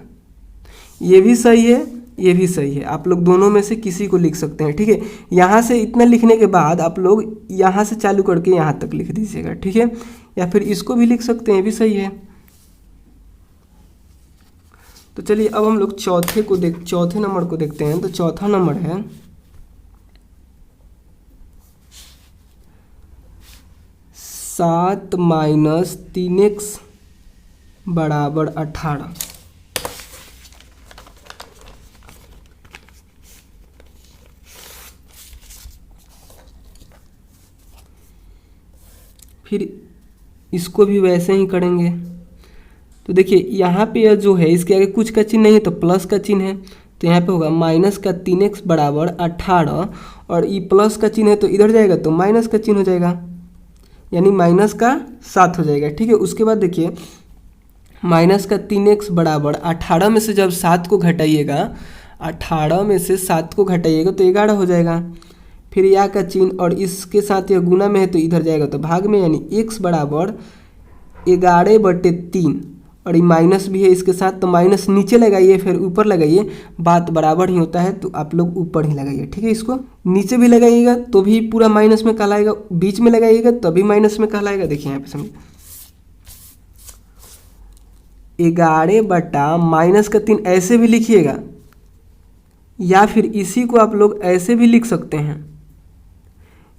A: ये भी सही है, ये भी सही है, आप लोग दोनों में से किसी को लिख सकते हैं, ठीक है। यहाँ से इतना लिखने के बाद आप लोग यहाँ से चालू करके यहाँ तक लिख दीजिएगा, ठीक है। या फिर इसको भी लिख सकते हैं, ये भी सही है। तो चलिए अब हम लोग चौथे नंबर को देखते हैं। तो चौथा नंबर है 7 माइनस 3x बराबर 18। फिर इसको भी वैसे ही करेंगे। तो देखिए यहाँ पे यह जो है इसके आगे कुछ का चिन्ह नहीं है तो प्लस का चिन्ह है, तो यहाँ पे होगा माइनस का 3x बराबर 18, और ये प्लस का चिन्ह है तो इधर जाएगा तो माइनस का चिन्ह हो जाएगा, यानी माइनस का 7 हो जाएगा, ठीक है। उसके बाद देखिए माइनस का 3x बराबर 18 में से जब 7 को घटाइएगा, 18 में से 7 को घटाइएगा तो 11 हो जाएगा। फिर या का चिन्ह और इसके साथ यह गुना में है तो इधर जाएगा तो भाग में, यानी x बराबर 11/3, और ये माइनस भी है इसके साथ तो माइनस नीचे लगाइए फिर ऊपर लगाइए, बात बराबर ही होता है तो आप लोग ऊपर ही लगाइए, ठीक है। इसको नीचे भी लगाइएगा तो भी पूरा माइनस में कहलाएगा, बीच में लगाइएगा तभी माइनस में कहलाएगा। देखिए यहाँ पे समझिए 11 माइनस का 3 ऐसे भी लिखिएगा, या फिर इसी को आप लोग ऐसे भी लिख सकते हैं,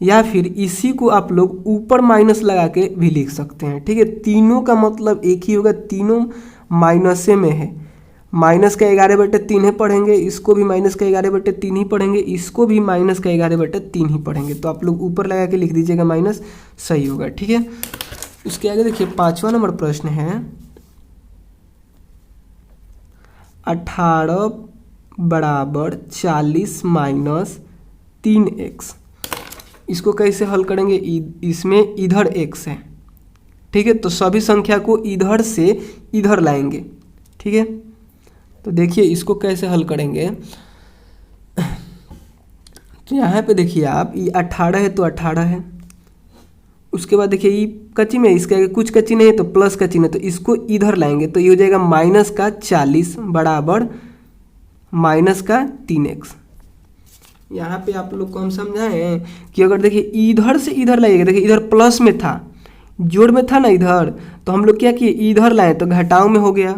A: या फिर इसी को आप लोग ऊपर माइनस लगा के भी लिख सकते हैं, ठीक है। तीनों का मतलब एक ही होगा, तीनों माइनसे में है। माइनस का 11/3 ही पढ़ेंगे, इसको भी माइनस का 11/3 ही पढ़ेंगे, इसको भी माइनस का 11/3 ही पढ़ेंगे। तो आप लोग ऊपर लगा के लिख दीजिएगा माइनस, सही होगा, ठीक है। उसके आगे देखिए 5वां नंबर प्रश्न है 18 बराबर 40 माइनस 3x। इसको कैसे हल करेंगे, इसमें इधर x है, ठीक है, तो सभी संख्या को इधर से इधर लाएंगे, ठीक है। तो देखिए इसको कैसे हल करेंगे। तो यहाँ पे देखिए आप, ये 18 है तो 18 है, उसके बाद देखिए ये कच्ची में इसके आगे कुछ कच्ची नहीं है तो प्लस का चिन्ह है, तो इसको इधर लाएंगे तो ये हो जाएगा माइनस का 40 बराबर माइनस का 3x। यहाँ पे आप लोग को हम समझाएं कि अगर देखिए इधर से इधर लाइएगा, देखिए इधर प्लस में था, जोड़ में था ना इधर, तो हम लोग क्या किए इधर लाए तो घटाव में हो गया।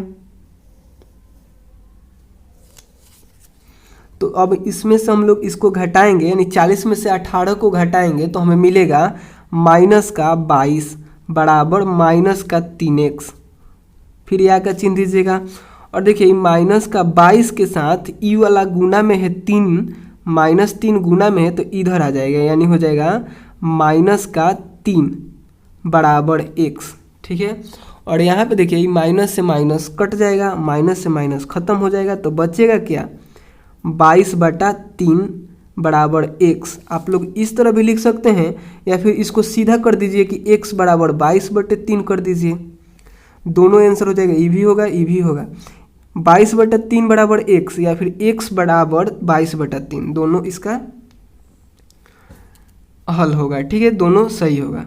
A: तो अब इसमें से हम लोग इसको घटाएंगे, यानी 40 में से 18 को घटाएंगे तो हमें मिलेगा माइनस का 22 बराबर माइनस का 3x। फिर या का चिन्ह दीजिएगा, और देखिए माइनस का 22 के साथ ई वाला गुना में है 3, -3 गुना में है तो इधर आ जाएगा, यानी हो जाएगा माइनस का 3 बराबर x, ठीक है। और यहाँ पे देखिए माइनस से माइनस कट जाएगा, माइनस से माइनस खत्म हो जाएगा, तो बचेगा क्या 22/3 बराबर x। आप लोग इस तरह भी लिख सकते हैं, या फिर इसको सीधा कर दीजिए कि x बराबर 22/3 कर दीजिए, दोनों आंसर हो जाएगा, ये भी होगा ये भी होगा। 22/3 बराबर x, या फिर x बराबर 22/3, दोनों इसका हल होगा, ठीक है, दोनों सही होगा।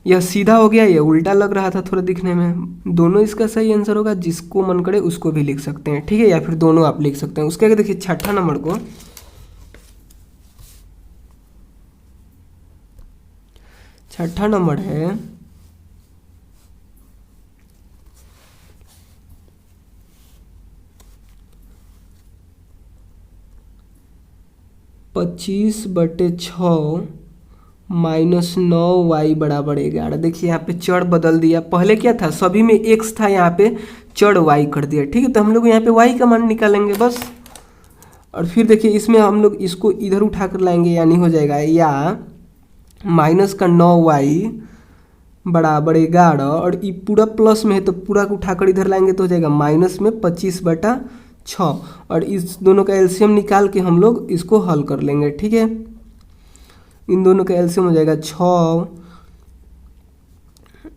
A: यह सीधा हो गया, यह उल्टा लग रहा था थोड़ा दिखने में, दोनों इसका सही आंसर होगा, जिसको मन करे उसको भी लिख सकते हैं, ठीक है, या फिर दोनों आप लिख सकते हैं। उसके आगे देखिए 6ठा नंबर को, 6ठा नंबर है 25/6 -9 y बराबर 11। देखिए यहाँ पे चर बदल दिया, पहले क्या था सभी में x था, यहाँ पे चर y कर दिया, ठीक है। तो हम लोग यहाँ पे y का मान निकालेंगे बस, और फिर देखिए इसमें हम लोग इसको इधर उठा कर लाएंगे, यानी हो जाएगा या माइनस का 9y बराबर 11, और ये पूरा प्लस में है तो पूरा को उठाकर इधर लाएंगे तो हो जाएगा माइनस में 25/6, और इस दोनों का एलसीएम निकाल के हम लोग इसको हल कर लेंगे, ठीक है। इन दोनों का एलसीएम हो जाएगा 6,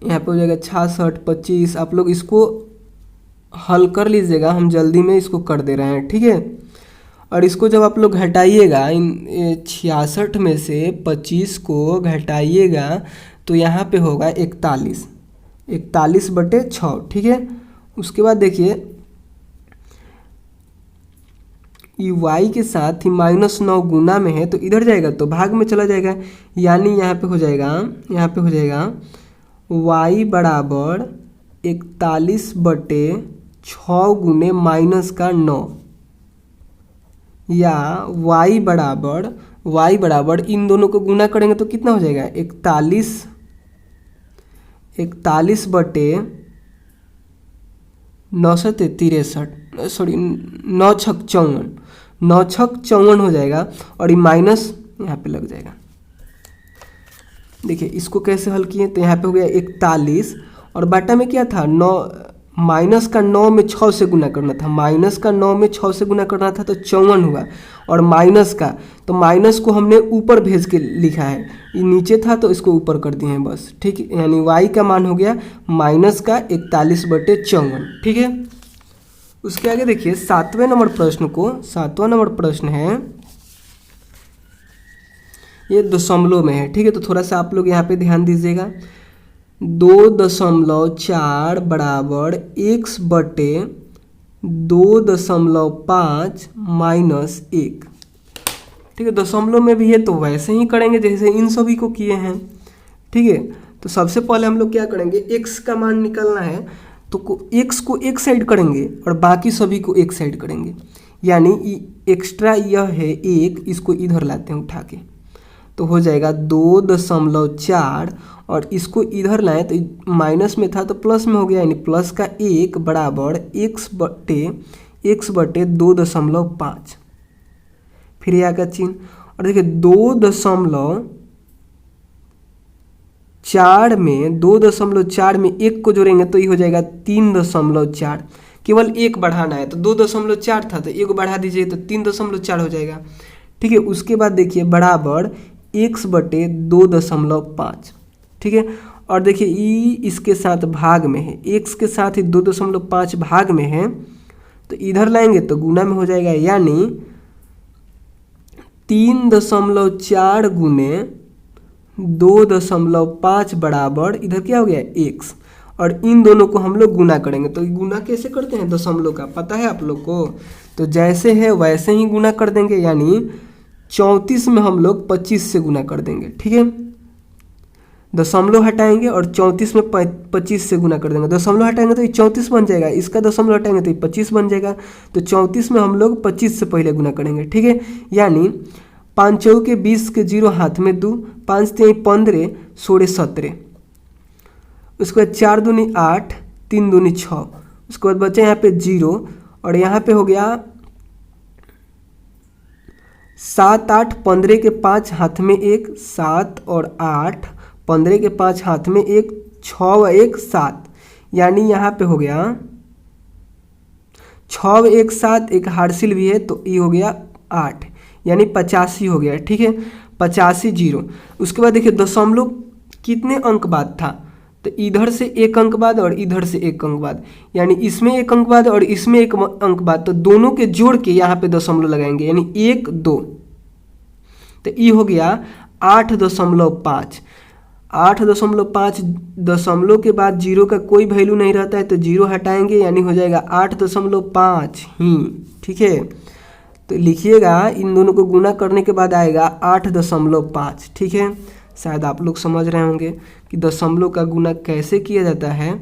A: यहाँ पे हो जाएगा 66, 25। आप लोग इसको हल कर लीजिएगा, हम जल्दी में इसको कर दे रहे हैं, ठीक है। और इसको जब आप लोग घटाइएगा, इन 66 में से 25 को घटाइएगा तो यहाँ पे होगा 41/6, ठीक है। उसके बाद देखिए ये y के साथ ही -9 गुना में है तो इधर जाएगा तो भाग में चला जाएगा, यानी यहाँ पे हो जाएगा y बराबर 41/6 गुने -9, या y बराबर इन दोनों को गुना करेंगे तो कितना हो जाएगा 9 हो जाएगा, और ये माइनस यहाँ पे लग जाएगा। देखिए इसको कैसे हल किए, तो यहाँ पे हो गया 41 और बाटा में क्या था 9, -9 में 6 से गुना करना था, -9 में 6 से गुना करना था तो 54 हुआ, और माइनस का तो माइनस को हमने ऊपर भेज के लिखा है, ये नीचे था तो इसको ऊपर कर दिए हैं बस, ठीक है। यानी y का मान हो गया -41/54, ठीक है। उसके आगे देखिए 7वें नंबर प्रश्न है, ये दशमलव में है, ठीक है। तो थोड़ा सा आप लोग यहाँ पे ध्यान दीजिएगा। 2.4 बराबर x/2.5 - 1, ठीक है। दशमलव में भी है तो वैसे ही करेंगे जैसे इन सभी को किए हैं, ठीक है। तो सबसे पहले हम लोग क्या करेंगे, x का मान निकालना है तो x को एक साइड करेंगे और बाकी सभी को एक साइड करेंगे, यानी एक्स्ट्रा यह है 1, इसको इधर लाते हैं उठा के, तो हो जाएगा 2.4 और इसको इधर लाएं तो माइनस में था तो प्लस में हो गया, यानी प्लस का 1 बराबर x/2.5, फिर यहाँ का चिन्ह, और देखिए 2.4 में 1 को जोड़ेंगे तो ये हो जाएगा 3.4, केवल 1 बढ़ाना है तो 2.4 था तो 1 बढ़ा दीजिए तो 3.4 हो जाएगा, ठीक है। उसके बाद देखिए बराबर x/2.5, ठीक है। और देखिए ई इसके साथ भाग में है, x के साथ ही 2.5 भाग में है तो इधर लाएंगे तो गुना में हो जाएगा, यानी 3.4 गुने 2.5 बराबर इधर क्या हो गया x, और इन दोनों को हम लोग गुना करेंगे। तो गुना कैसे करते हैं दशमलव का पता है आप लोग को, तो जैसे है वैसे ही गुना कर देंगे, यानी 34 में हम लोग 25 से गुना कर देंगे, ठीक है। दशमलव हटाएंगे और 34 में 25 से गुना कर देंगे, दशमलव हटाएंगे तो ये 34 बन जाएगा, इसका दशमलव हटाएंगे तो ये 25 बन जाएगा, तो 34 में हम लोग 25 से पहले गुना करेंगे, ठीक है। यानी 5 चौके 20 के 0 हाथ में 2, 5 3 15 16 17, उसके बाद 4 दूनी 8, 3 दूनी 6, उसके बाद बचे यहाँ पे 0 और यहाँ पे हो गया 7 8 15 के 5 हाथ में 1, 7 और 8 15 के 5 हाथ में 1, 6 व 1 7, यानी यहाँ पे हो गया 6 व 1 7, एक हार्सिल भी है तो ये हो गया 8, यानी 85 हो गया, ठीक है। 85 0। उसके बाद देखिए दशमलव कितने अंक बाद था, तो इधर से 1 अंक बाद और इधर से 1 अंक बाद, यानी इसमें 1 अंक बाद और इसमें 1 अंक बाद, तो दोनों के जोड़ के यहाँ पे दशमलव लगाएंगे, यानी 1 2, तो ये हो गया 8.5। 8.5 दशमलव के बाद 0 का कोई वैल्यू नहीं रहता है तो 0 हटाएंगे, यानी हो जाएगा 8.5 ही, ठीक है। तो लिखिएगा इन दोनों को गुना करने के बाद आएगा 8.5, ठीक है। शायद आप लोग समझ रहे होंगे कि दशमलव का गुना कैसे किया जाता है।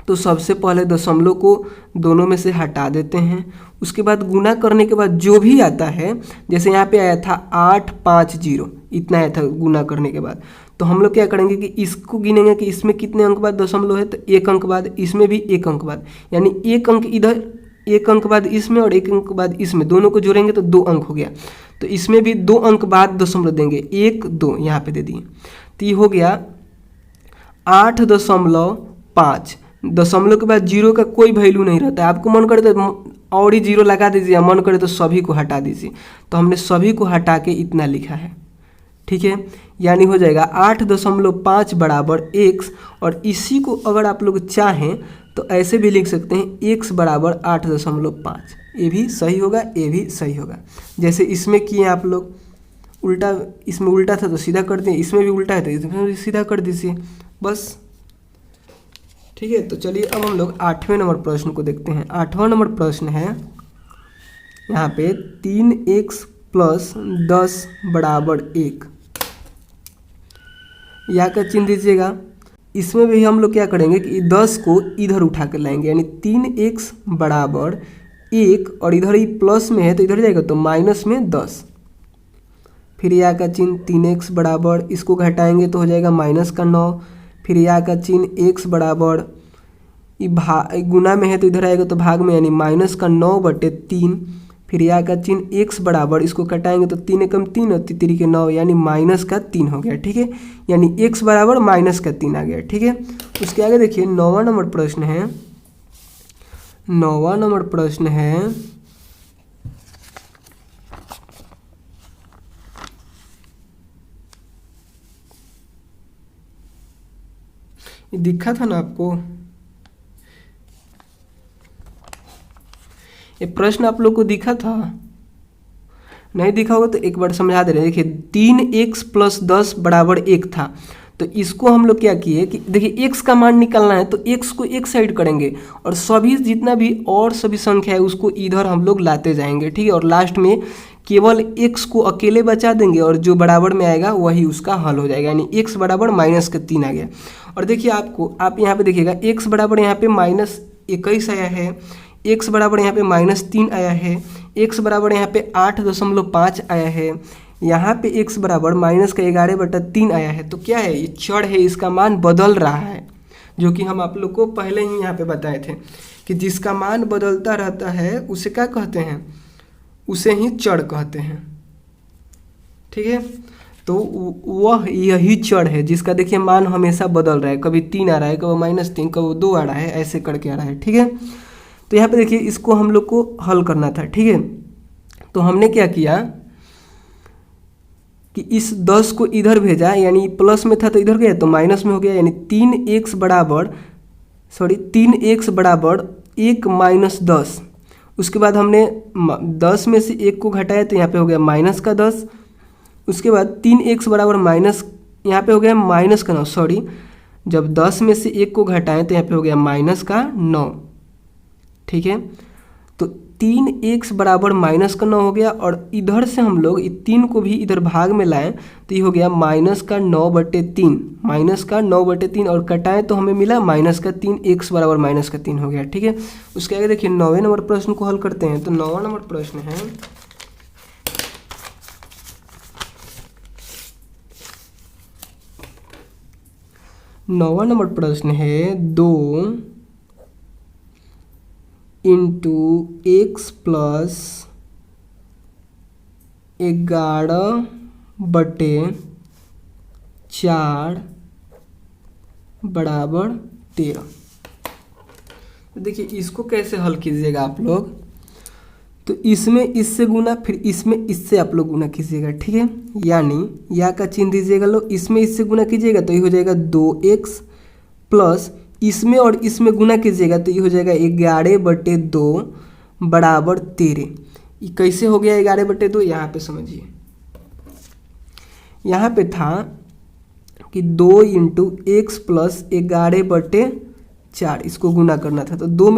A: तो सबसे पहले दशमलव को दोनों में से हटा देते हैं, उसके बाद गुना करने के बाद जो भी आता है, जैसे यहाँ पे आया था 850, इतना आया था गुना करने के बाद, तो हम लोग क्या करेंगे कि इसको गिनेंगे कि इसमें कितने अंक बाद दशमलव है, तो 1 अंक बाद, इसमें भी 1 अंक बाद, यानी 1 अंक इधर, 1 अंक बाद इसमें और 1 अंक बाद इसमें, दोनों को जोड़ेंगे तो 2 अंक हो गया, तो इसमें भी 2 अंक बाद दशमलव देंगे, 1 2 यहाँ पे दे दिए, तो ये हो गया 8.5। दशमलव के बाद 0 का कोई वैल्यू नहीं रहता है, आपको मन करे तो और ही 0 लगा दीजिए, मन करे तो सभी को हटा दीजिए, तो हमने सभी को हटा के इतना लिखा है, ठीक है। यानी हो जाएगा 8.5 बराबर x, और इसी को अगर आप लोग चाहें तो ऐसे भी लिख सकते हैं x बराबर 8.5। ये भी सही होगा, ये भी सही होगा। जैसे इसमें किए आप लोग उल्टा, इसमें उल्टा था तो सीधा कर दिए, इसमें भी उल्टा है तो इसमें भी सीधा कर दीजिए बस। ठीक है, तो चलिए अब हम लोग 8वें नंबर प्रश्न को देखते हैं। 8वां नंबर प्रश्न है यहाँ पे 3x + 10 बराबर 1, या का चिन्ह दीजिएगा। इसमें भी हम लोग क्या करेंगे कि 10 को इधर उठा कर लाएंगे, यानी 3x बराबर 1, और इधर ही प्लस में है तो इधर जाएगा तो माइनस में 10। फिर या का चिन्ह 3x बराबर, इसको घटाएंगे तो हो जाएगा -9। फिर या का चिन्ह x बराबर, गुना में है तो इधर आएगा तो भाग में, यानी -9/3। फिर या का चिन्ह x बराबर, इसको कटाएंगे तो 3 एकम 3 और 3 के 9, यानी -3 हो गया। ठीक है, यानी x बराबर -3 आ गया। ठीक है, उसके आगे देखिए 9वां नंबर प्रश्न है। 9वां नंबर प्रश्न है ये दिखा था ना आपको, ये प्रश्न आप लोग को दिखा था? नहीं दिखा होगा तो एक बार समझा दे रहे हैं। देखिए 3x + 10 बराबर 1 था, तो इसको हम लोग क्या किए कि देखिए x का मान निकालना है तो x को एक साइड करेंगे और सभी जितना भी और सभी संख्या है उसको इधर हम लोग लाते जाएंगे। ठीक है, और लास्ट में केवल x को अकेले बचा देंगे और जो बराबर में आएगा वही उसका हल हो जाएगा, यानी x बराबर -3 आ गया। और देखिए आप यहाँ पे देखिएगा x बराबर यहाँ पे -21 आया है, x बराबर यहाँ पे -3 आया है, x बराबर यहाँ पे 8.5 आया है, यहाँ पे x बराबर -11/3 आया है। तो क्या है, ये चढ़ है, इसका मान बदल रहा है, जो कि हम आप लोग को पहले ही यहाँ पे बताए थे कि जिसका मान बदलता रहता है उसे क्या कहते हैं, उसे ही चढ़ कहते हैं। ठीक है, तो वह यही चढ़ है जिसका देखिए मान हमेशा बदल रहा है, कभी 3 आ रहा है, कभी -3, कभी 2 आ रहा है, ऐसे करके आ रहा है। ठीक है, तो यहाँ पे देखिए इसको हम लोग को हल करना था। ठीक है, तो हमने क्या किया कि इस 10 को इधर भेजा, यानी प्लस में था तो इधर गया तो माइनस में हो गया, यानी 3x बराबर 1 - 10। उसके बाद हमने 10 में से 1 को घटाया तो यहाँ पे हो गया -10। उसके बाद 3x बराबर माइनस, यहाँ पे हो गया -9। जब 10 में से 1 को घटाएं तो यहाँ पे हो गया -9। ठीक है, तो 3x बराबर -9 हो गया, और इधर से हम लोग 3 को भी इधर भाग में लाएं तो ये हो गया -9/3 और कटाएं तो हमें मिला -3, x बराबर -3 हो गया। ठीक है, उसके आगे देखिए 9वें नंबर प्रश्न को हल करते हैं। तो 9वां नंबर प्रश्न है 9वां नंबर प्रश्न है 2 × x + 11/4 बराबर 13। तो देखिए इसको कैसे हल कीजिएगा आप लोग, तो इसमें इससे गुना, फिर इसमें इससे आप लोग गुना कीजिएगा। ठीक है, यानी या का चिन्ह दीजिएगा लोग, इसमें इससे गुना कीजिएगा तो ये हो जाएगा 2x प्लस इसमें और इसमें गुना कीजिएगा तो ये हो जाएगा 11/2 बराबर 13। ये कैसे हो गया 11/2, यहाँ पे समझिए। यहाँ पे था कि 2 × x + 11/4, इसको गुना करना था, तो 2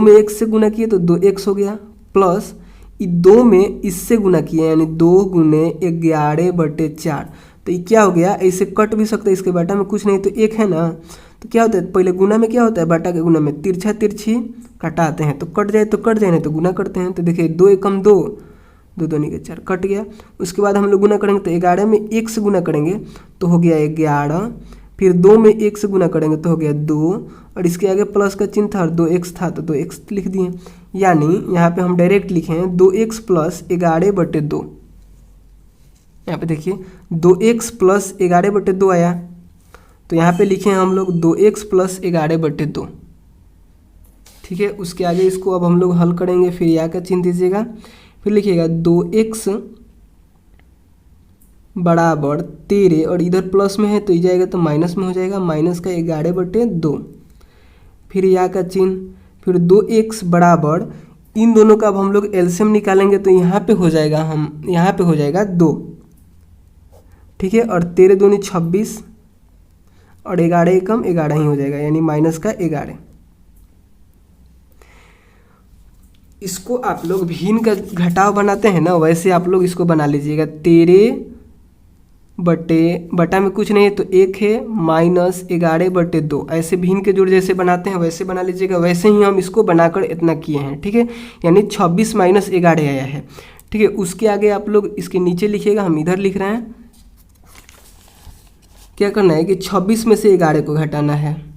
A: में x से गुना किए तो 2x हो गया, प्लस 2 में इससे गुना किए यानी 2 × 11/4। तो ये क्या हो गया, ऐसे कट भी सकता है, इसके बाटा में कुछ नहीं तो 1 है ना। तो क्या होता है, पहले गुना में क्या होता है, बाटा के गुना में तिरछा तिरछी कटाते हैं, तो कट जाए तो कट जाए, नहीं तो गुना करते हैं। तो देखिए 2 एकम 2, 2 दूनी के 4, कट गया। उसके बाद हम लोग गुना करेंगे तो 11 में 1 से गुना करेंगे तो हो गया 11, फिर 2 में 1 से गुना करेंगे तो हो गया 2, और इसके आगे प्लस का चिन्ह था और 2x था तो 2x लिख दिए। यानी यहाँ पे हम डायरेक्ट लिखे हैं 2x + 11/2। यहाँ पे देखिए 2x + 11/2 आया, तो यहाँ पे लिखे हैं हम लोग 2x + 11/2। ठीक है, उसके आगे इसको अब हम लोग हल करेंगे, फिर या का चिन्ह दीजिएगा, फिर लिखिएगा 2x बराबर 13, और इधर प्लस में है तो ये जाएगा तो माइनस में हो जाएगा, -11/2। फिर या का चिन्ह, फिर 2x बराबर, इन दोनों का अब हम लोग एलसीएम निकालेंगे तो यहाँ पे हो जाएगा यहाँ पे हो जाएगा 2, ठीक है। और 13 दूनी 26 और 11 एकम 11 ही हो जाएगा, यानी माइनस का 11। इसको आप लोग भिन्न का घटाव बनाते हैं ना, वैसे आप लोग इसको बना लीजिएगा। 13 बटा में कुछ नहीं है तो 1 है, माइनस 11/2, ऐसे भिन्न के जोड़ जैसे बनाते हैं वैसे बना लीजिएगा। वैसे ही हम इसको बनाकर इतना किए हैं, ठीक है, यानी 26 - 11 आया है, ठीक है। उसके आगे आप लोग इसके नीचे लिखिएगा, हम इधर लिख रहे हैं। क्या करना है कि 26 में से 11 को घटाना है,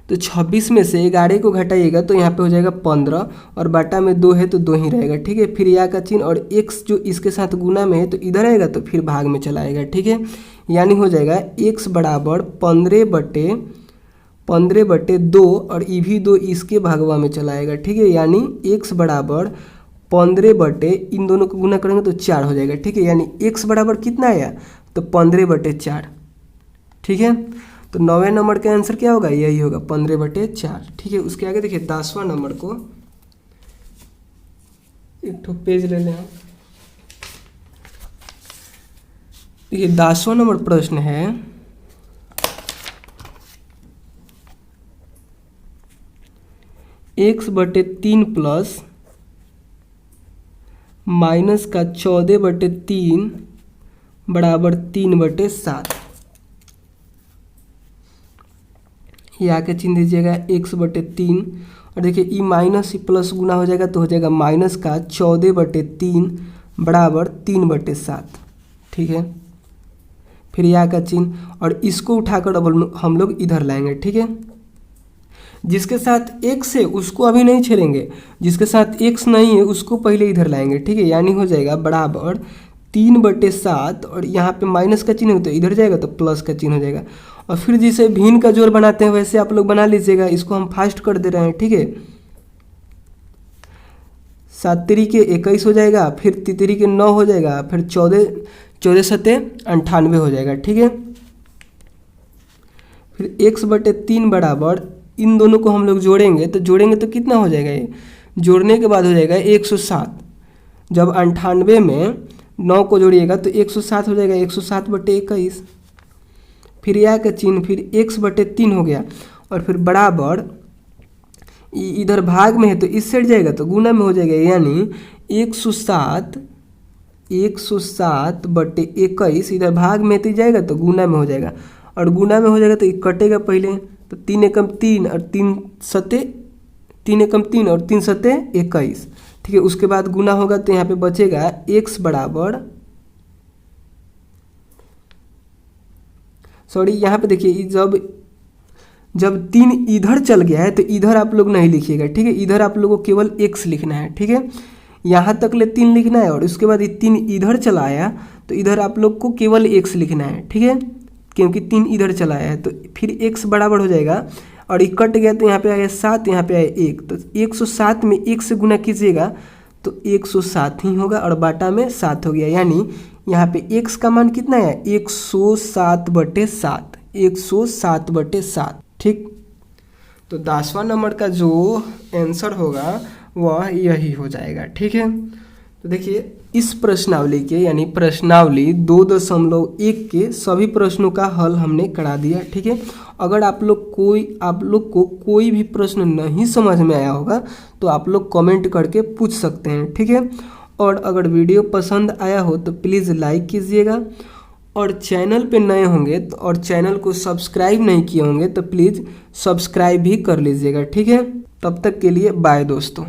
A: तो 26 में से 11 को घटाइएगा तो यहाँ पे हो जाएगा 15, और बटा में 2 है तो 2 ही रहेगा, ठीक है। फिर या का चिन्ह और x जो इसके साथ गुना में है तो इधर आएगा तो फिर भाग में चला आएगा, ठीक है। यानी हो जाएगा x बराबर 15/2 और ये भी 2 इसके भागवा में चला आएगा, ठीक है। यानी x बराबर 15 इन दोनों को गुना करेंगे तो 4 हो जाएगा, ठीक है। यानी x बराबर कितना आया तो 15/4, ठीक है। तो 9वें नंबर का आंसर क्या होगा, यही होगा 15/4, ठीक है। उसके आगे देखिए 10वां नंबर को, एक ठो पेज ले लें। देखिए 10वां नंबर प्रश्न है, x/3 प्लस माइनस का 14/3 बराबर 3/7। या के चिन्ह दीजिएगा x/3, और देखिए ई माइनस ई प्लस गुना हो जाएगा तो हो जाएगा माइनस का 14/3 बराबर 3/7, ठीक है। फिर या का चिन्ह, और इसको उठाकर अब हम लोग इधर लाएंगे, ठीक है। जिसके साथ x है उसको अभी नहीं छेड़ेंगे, जिसके साथ x नहीं है उसको पहले इधर लाएंगे, ठीक है। यानी हो जाएगा बराबर 3/7, और यहाँ पे माइनस का चिन्ह है तो इधर जाएगा तो प्लस का चिन्ह हो जाएगा। और फिर जिसे भिन्न का जोड़ बनाते हैं वैसे आप लोग बना लीजिएगा। इसको हम फास्ट कर दे रहे हैं, ठीक है। 7 तिरिके 21 हो जाएगा, फिर 3 तिरिके 9 हो जाएगा, फिर 14 सत्ते 98 हो जाएगा, ठीक है। फिर x/3 बराबर, इन दोनों को हम लोग जोड़ेंगे तो कितना हो जाएगा, ये जोड़ने के बाद हो जाएगा 107। जब 98 में 9 को जोड़िएगा तो 107 हो जाएगा, 107/21। फिर या का चिन्ह, फिर x/3 हो गया, और फिर बराबर इधर भाग में है तो इस साइड जाएगा तो गुना में हो जाएगा, यानी 107/21 इधर भाग में तो जाएगा तो गुना में हो जाएगा, और गुना में हो जाएगा तो ये कटेगा पहले, तो 3 एकम 3 और 3 सत्ते 3 एकम 3 और 3 सत्ते 21, ठीक है। उसके बाद गुना होगा तो यहाँ पे बचेगा x बराबर, सॉरी यहाँ पे देखिए जब 3 इधर चल गया है तो इधर आप लोग नहीं लिखिएगा, ठीक है। इधर आप लोगों को केवल x लिखना है, ठीक है। यहाँ तक ले 3 लिखना है, और उसके बाद ये 3 इधर चला आया तो इधर आप लोग को केवल x लिखना है, ठीक है, क्योंकि 3 इधर चला आया है। तो फिर x बराबर हो जाएगा, और ये कट गया तो यहाँ पे आया 7, यहाँ पे आया 1, तो 107 में 1 से गुना कीजिएगा तो 107 ही होगा, और बाटा में 7 हो गया। यानी यहाँ पे x का मान कितना है 107/7, 107/7, ठीक। तो 10वां नंबर का जो आंसर होगा वह यही हो जाएगा, ठीक है। तो देखिए इस प्रश्नावली के, यानी प्रश्नावली 2.1 के सभी प्रश्नों का हल हमने करा दिया, ठीक है। अगर आप लोग को कोई भी प्रश्न नहीं समझ में आया होगा तो आप लोग कमेंट करके पूछ सकते हैं, ठीक है। और अगर वीडियो पसंद आया हो तो प्लीज़ लाइक कीजिएगा, और चैनल पे नए होंगे और चैनल को सब्सक्राइब नहीं किए होंगे तो प्लीज़ सब्सक्राइब भी कर लीजिएगा, ठीक है। तब तक के लिए बाय दोस्तों।